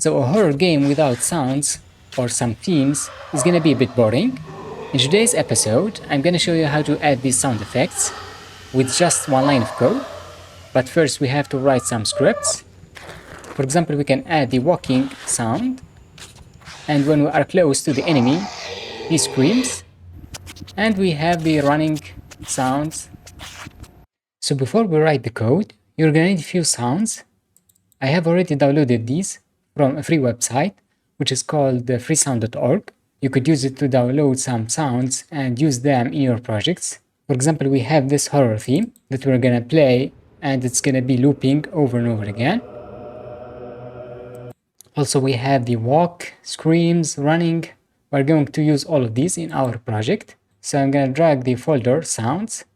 So a horror game without sounds or some themes is gonna be a bit boring. In today's episode, I'm gonna show you how to add these sound effects with just one line of code. But first we have to write some scripts. For example, we can add the walking sound, and when we are close to the enemy, he screams. And we have the running sounds. So before we write the code, you're gonna need a few sounds. I have already downloaded these from a free website, which is called freesound.org. You could use it to download some sounds and use them in your projects. For example, we have this horror theme that we're gonna play, and it's gonna be looping over and over again. Also, we have the walk, screams, running. We're going to use all of these in our project. So I'm gonna drag the folder sounds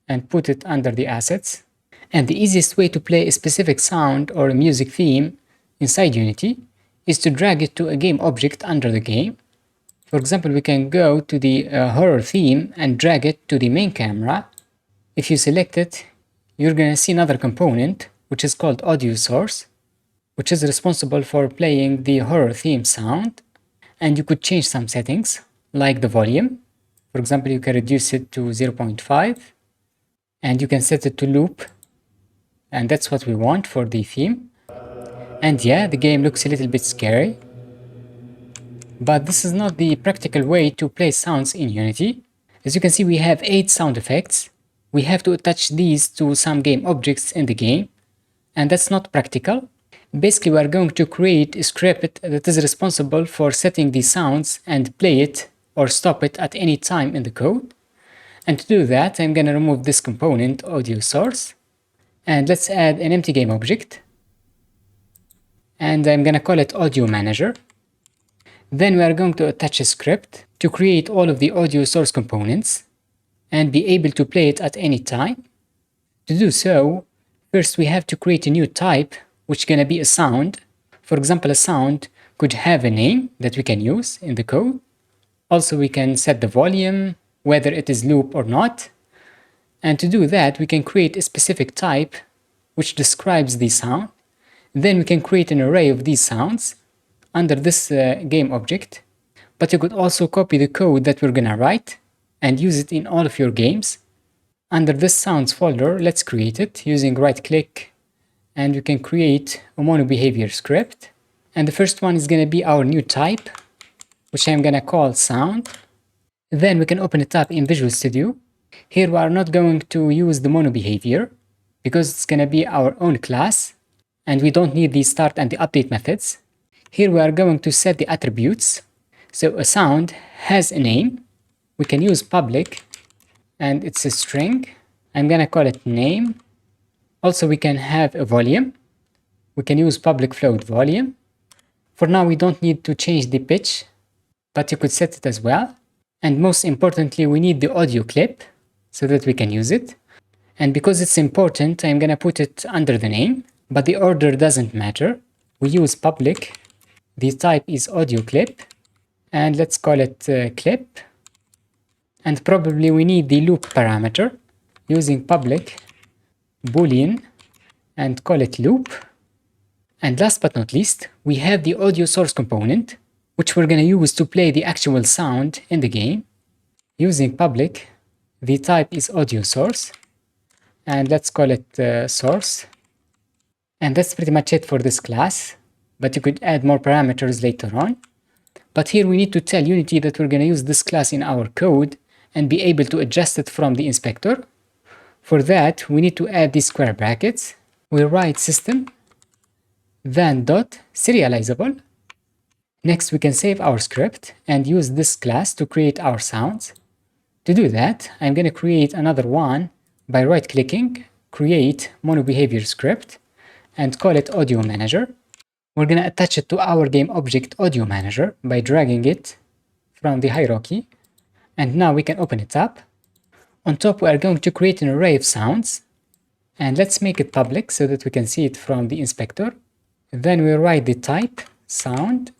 and put it under the assets. And the easiest way to play a specific sound or a music theme inside Unity is to drag it to a game object under the game. For example, we can go to the horror theme and drag it to the main camera. If you select it, you're gonna see another component, which is called AudioSource, which is responsible for playing the horror theme sound. And you could change some settings, like the volume. For example, you can reduce it to 0.5, and you can set it to loop. And that's what we want for the theme. And yeah, the game looks a little bit scary. But this is not the practical way to play sounds in Unity. As you can see, we have 8 sound effects. We have to attach these to some game objects in the game. And that's not practical. Basically, we are going to create a script that is responsible for setting the sounds and play it or stop it at any time in the code. And to do that, I'm going to remove this component, AudioSource. And let's add an empty game object. And I'm going to call it AudioManager. Then we are going to attach a script to create all of the AudioSource components and be able to play it at any time. To do so, first we have to create a new type, which is going to be a sound. For example, a sound could have a name that we can use in the code. Also, we can set the volume, whether it is loop or not. And to do that, we can create a specific type which describes the sound. Then we can create an array of these sounds under this game object. But you could also copy the code that we're gonna write and use it in all of your games. Under this sounds folder, let's create it using right click, and we can create a mono behavior script. And the first one is gonna be our new type, which I'm gonna call sound. Then we can open it up in Visual Studio. Here we are not going to use the mono behavior because it's gonna be our own class and we don't need the start and the update methods. Here we are going to set the attributes. So a sound has a name. We can use public and it's a string. I'm gonna call it name. Also, we can have a volume. We can use public float volume. For now, we don't need to change the pitch, but you could set it as well. And most importantly, we need the audio clip so that we can use it. And because it's important, I'm gonna put it under the name, but the order doesn't matter. We use public. The type is audio clip, and let's call it clip. And probably we need the loop parameter using public boolean and call it loop. And last but not least, we have the audio source component, which we're going to use to play the actual sound in the game. Using public, the type is audio source, and let's call it source. And that's pretty much it for this class, but you could add more parameters later on. But here we need to tell Unity that we're going to use this class in our code and be able to adjust it from the inspector. For that, we need to add these square brackets. We'll write system, then dot serializable. Next, we can save our script and use this class to create our sounds. To do that, I'm going to create another one by right-clicking, create mono behavior script, and call it AudioManager. We're going to attach it to our game object AudioManager by dragging it from the hierarchy. And now we can open it up. On top, we are going to create an array of sounds. And let's make it public so that we can see it from the inspector. Then we'll write the type, sound.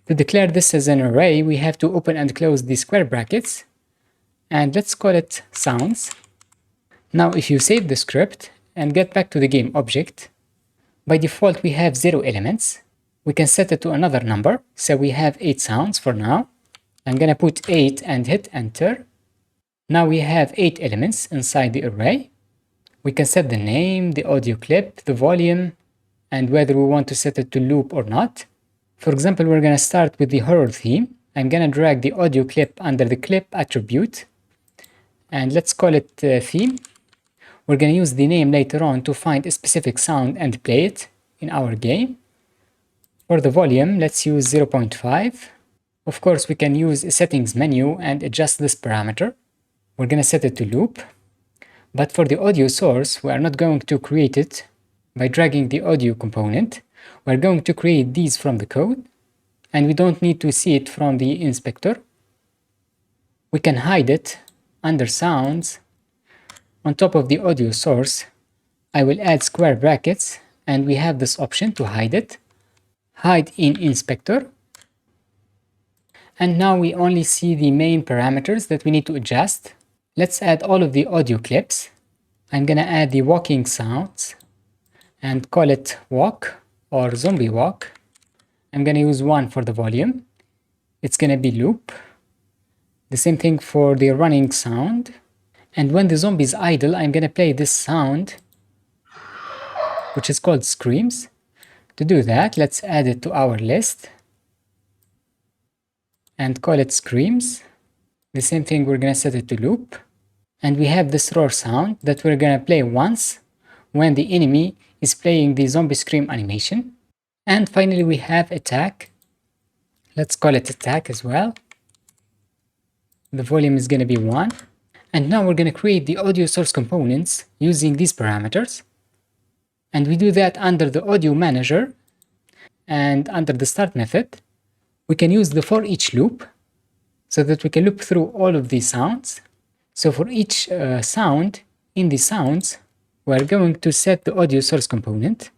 To declare this as an array, we have to open and close the square brackets. And let's call it sounds. Now, if you save the script and get back to the game object, by default we have 0 elements. we can set it to another number. So we have 8 sounds for now. I'm gonna put 8 and hit enter. Now we have 8 elements inside the array. We can set the name, the audio clip, the volume, and whether we want to set it to loop or not. For example, we're gonna start with the horror theme. I'm gonna drag the audio clip under the clip attribute, and let's call it theme. We're gonna use the name later on to find a specific sound and play it in our game. For the volume, let's use 0.5. Of course, we can use a settings menu and adjust this parameter. We're gonna set it to loop. But for the audio source, we are not going to create it by dragging the audio component. We're going to create these from the code, and we don't need to see it from the inspector. We can hide it under sounds. On top of the audio source, I will add square brackets, and we have this option to hide it. Hide in inspector. And now we only see the main parameters that we need to adjust. Let's add all of the audio clips. I'm gonna add the walking sounds and call it walk or zombie walk. I'm gonna use 1 for the volume. It's gonna be loop. The same thing for the running sound. And when the zombie is idle, I'm gonna play this sound, which is called screams. To do that, let's add it to our list and call it screams. The same thing, we're gonna set it to loop. And we have this roar sound that we're gonna play once when the enemy is playing the zombie scream animation. And finally, we have attack. Let's call it attack as well. The volume is gonna be 1. And now we're gonna create the audio source components using these parameters. And we do that under the AudioManager, and under the start method, we can use the for each loop so that we can loop through all of these sounds. So for each sound in the sounds, we're going to set the audio source component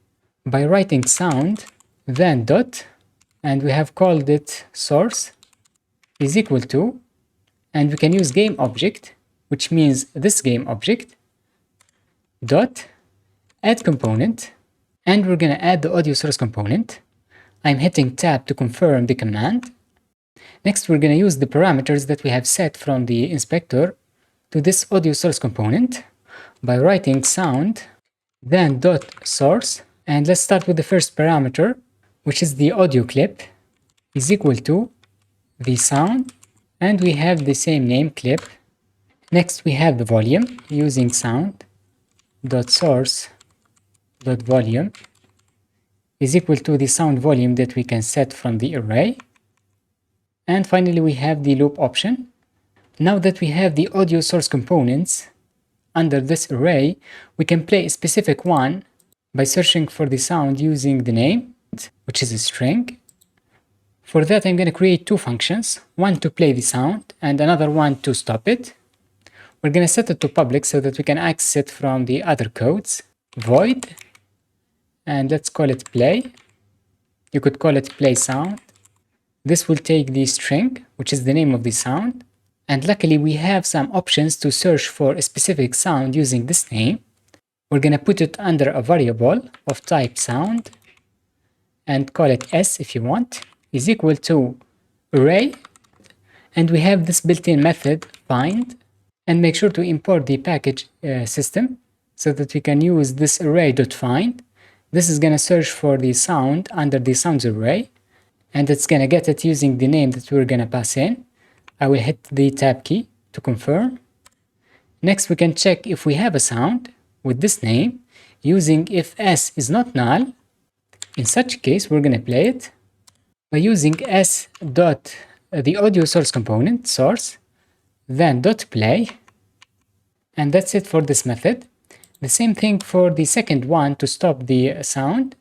by writing sound, then dot, and we have called it source is equal to, and we can use game object, which means this game object, dot, add component, and we're gonna add the audio source component. I'm hitting tab to confirm the command. Next, we're gonna use the parameters that we have set from the inspector to this audio source component by writing sound, then dot source, and let's start with the first parameter, which is the audio clip is equal to the sound, and we have the same name, clip. Next, we have the volume using sound dot source dot volume is equal to the sound volume that we can set from the array. And finally, we have the loop option. Now that we have the audio source components under this array, we can play a specific one by searching for the sound using the name, which is a string. For that, I'm going to create 2 functions, one to play the sound and another one to stop it. We're going to set it to public so that we can access it from the other codes. Void, and let's call it play. You could call it play sound. This will take the string, which is the name of the sound. And luckily, we have some options to search for a specific sound using this name. We're going to put it under a variable of type sound and call it s if you want, is equal to array. And we have this built-in method find, and make sure to import the package system so that we can use this array.find. This is going to search for the sound under the sounds array, and it's going to get it using the name that we're going to pass in. I will hit the tab key to confirm. Next, we can check if we have a sound with this name using if s is not null. In such a case, we're going to play it by using s dot the audio source component source, then dot play, and that's it for this method. The same thing for the second one to stop the sound.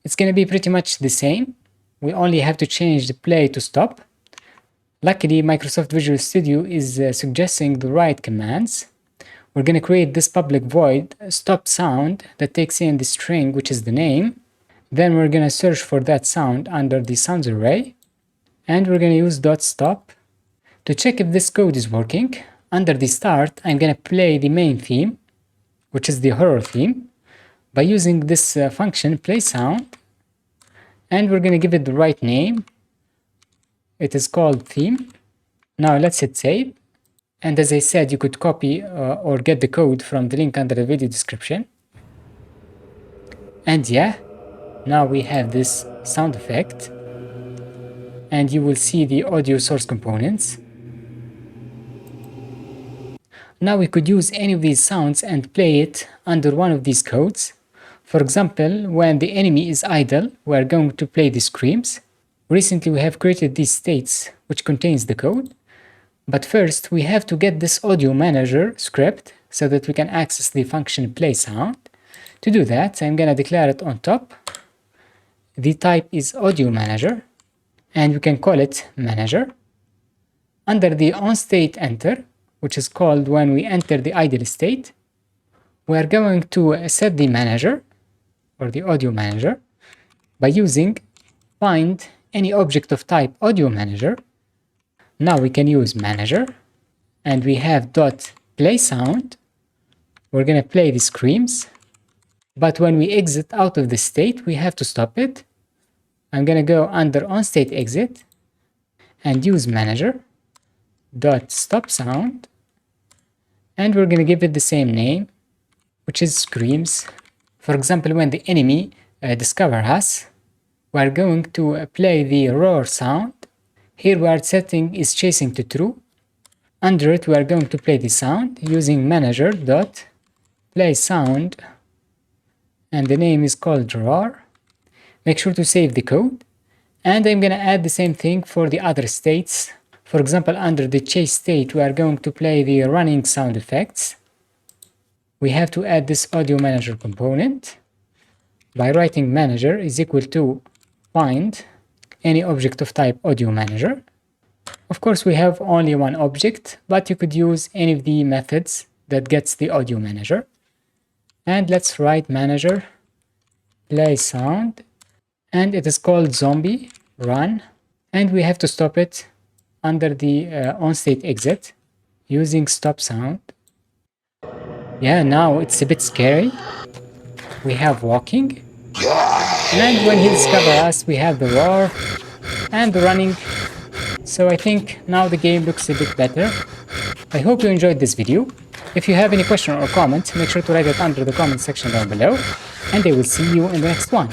It's going to be pretty much the same. We only have to change the play to stop. Luckily, Microsoft Visual Studio is suggesting the right commands. We're going to create this public void stop sound that takes in the string, which is the name. Then we're going to search for that sound under the sounds array, and we're going to use dot stop. To check if this code is working, under the start, I'm going to play the main theme, which is the horror theme, by using this function play sound, And we're going to give it the right name. It is called theme. Now let's hit save. And as I said, you could copy or get the code from the link under the video description. And yeah, now we have this sound effect. And you will see the audio source components. Now we could use any of these sounds and play it under one of these codes. For example, when the enemy is idle, we are going to play the screams. Recently we have created these states which contains the code. But first we have to get this AudioManager script so that we can access the function play sound. To do that, I'm gonna declare it on top. The type is AudioManager and we can call it manager. Under the onState enter, which is called when we enter the idle state, we are going to set the manager or the AudioManager by using find any object of type AudioManager. Now we can use manager and we have dot play sound. We're gonna play the screams, but when we exit out of the state, we have to stop it. I'm gonna go under onState exit and use manager dot stop sound, and we're gonna give it the same name, which is screams. For example, when the enemy discover us, we're going to play the roar sound. Here we are setting is chasing to true. Under it we are going to play the sound using manager dot play sound, and the name is called roar. Make sure to save the code, and I'm gonna add the same thing for the other states. For example, under the chase state we are going to play the running sound effects. We have to add this AudioManager component by writing manager is equal to find any object of type AudioManager. Of course we have only one object, but you could use any of the methods that gets the AudioManager. And let's write manager play sound, and it is called zombie run, and we have to stop it under the onState exit using stop sound. Yeah, now it's a bit scary. We have walking, and when he discovers us we have the roar and the running. So I think now the game looks a bit better. I hope you enjoyed this video. If you have any question or comment, make sure to write it under the comment section down below, and I will see you in the next one.